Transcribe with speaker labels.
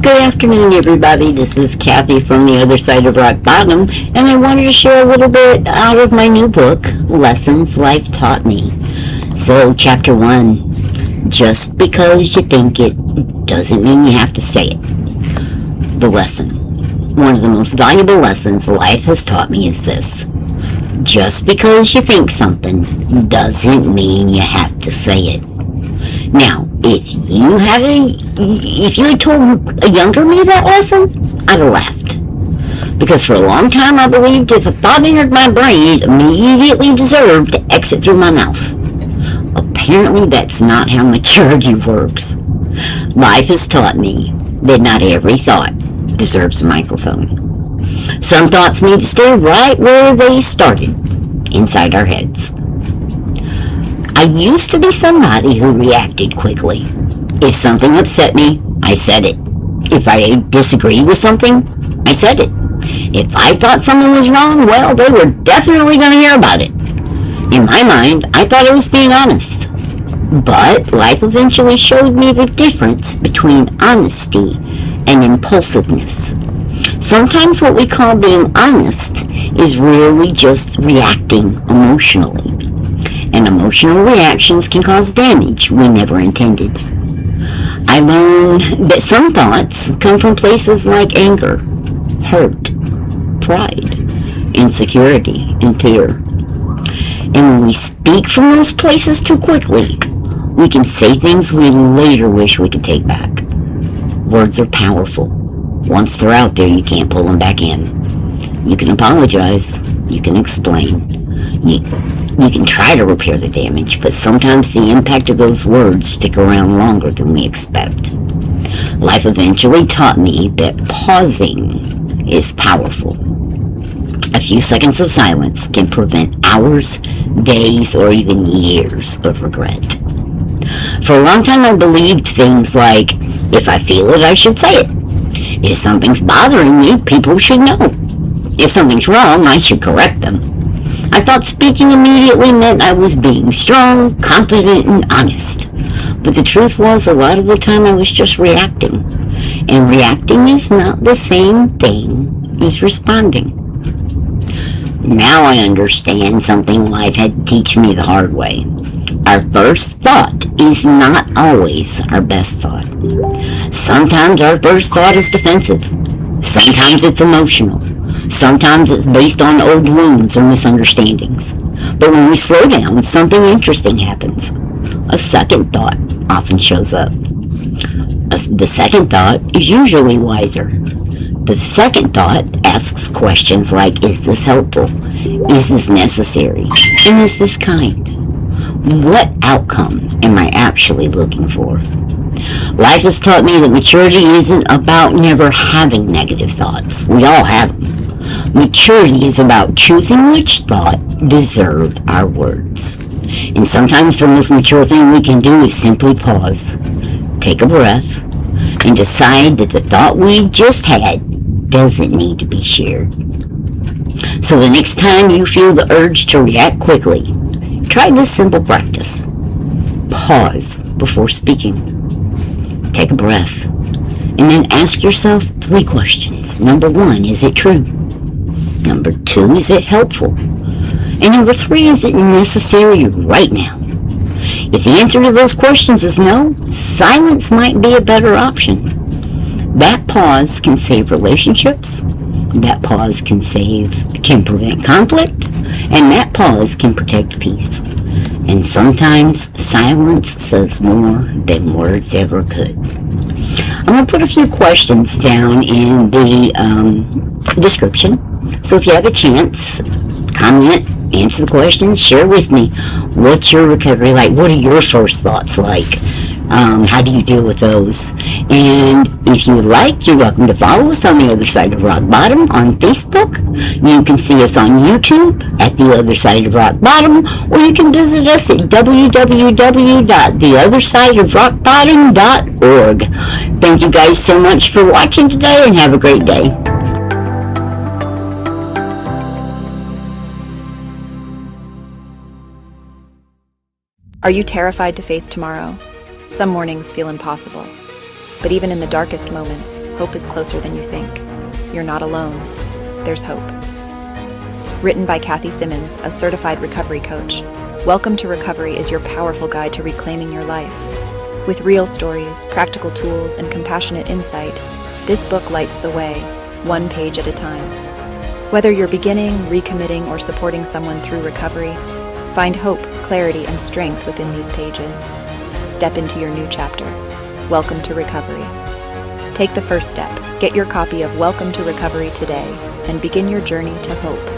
Speaker 1: Good afternoon, everybody. This is Kathy from the other side of rock bottom, and I wanted to share a little bit out of my new book, Lessons Life Taught Me. So, Chapter 1, just because you think it doesn't mean you have to say it. The lesson. One of the most valuable lessons life has taught me is this. Just because you think something doesn't mean you have to say it. Now, if you had told a younger me that lesson, I'd have laughed. Because for a long time I believed if a thought entered my brain, it immediately deserved to exit through my mouth. Apparently that's not how maturity works. Life has taught me that not every thought deserves a microphone. Some thoughts need to stay right where they started, inside our heads. I used to be somebody who reacted quickly. If something upset me, I said it. If I disagreed with something, I said it. If I thought someone was wrong, well, they were definitely going to hear about it. In my mind, I thought I was being honest. But life eventually showed me the difference between honesty and impulsiveness. Sometimes what we call being honest is really just reacting emotionally. And emotional reactions can cause damage we never intended. I learned that some thoughts come from places like anger, hurt, pride, insecurity, and fear. And when we speak from those places too quickly, we can say things we later wish we could take back. Words are powerful. Once they're out there, you can't pull them back in. You can apologize. You can explain. You can try to repair the damage, but sometimes the impact of those words stick around longer than we expect. Life eventually taught me that pausing is powerful. A few seconds of silence can prevent hours, days, or even years of regret. For a long time I believed things like, if I feel it, I should say it. If something's bothering me, people should know. If something's wrong, I should correct them. I thought speaking immediately meant I was being strong, confident, and honest. But the truth was, a lot of the time I was just reacting. And reacting is not the same thing as responding. Now I understand something life had to teach me the hard way. Our first thought is not always our best thought. Sometimes our first thought is defensive. Sometimes it's emotional. Sometimes it's based on old wounds or misunderstandings. But when we slow down, something interesting happens. A second thought often shows up. The second thought is usually wiser. The second thought asks questions like, is this helpful? Is this necessary? And is this kind? What outcome am I actually looking for? Life has taught me that maturity isn't about never having negative thoughts. We all have them. Maturity is about choosing which thought deserve our words. And sometimes the most mature thing we can do is simply pause, take a breath, and decide that the thought we just had doesn't need to be shared. So the next time you feel the urge to react quickly, try this simple practice. Pause before speaking. Take a breath, and then ask yourself 3 questions. Number 1, is it true? Number 2, is it helpful? And number 3, is it necessary right now? If the answer to those questions is no, silence might be a better option. That pause can save relationships. That pause can prevent conflict. And that pause can protect peace. And sometimes silence says more than words ever could. I'm going to put a few questions down in the description. So if you have a chance, comment, answer the questions, share with me what's your recovery like, what are your first thoughts like, how do you deal with those? And if you like, you're welcome to follow us on the other side of rock bottom on Facebook. You can see us on YouTube at the other side of rock bottom, or you can visit us at www.theothersideofrockbottom.org. Thank you guys so much for watching today, and have a great day.
Speaker 2: Are you terrified to face tomorrow? Some mornings feel impossible. But even in the darkest moments, hope is closer than you think. You're not alone. There's hope. Written by Kathy Simmons, a certified recovery coach. Welcome to Recovery is your powerful guide to reclaiming your life. With real stories, practical tools, and compassionate insight, this book lights the way, one page at a time. Whether you're beginning, recommitting, or supporting someone through recovery, find hope, clarity, and strength within these pages. Step into your new chapter. Welcome to Recovery. Take the first step. Get your copy of Welcome to Recovery today and begin your journey to hope.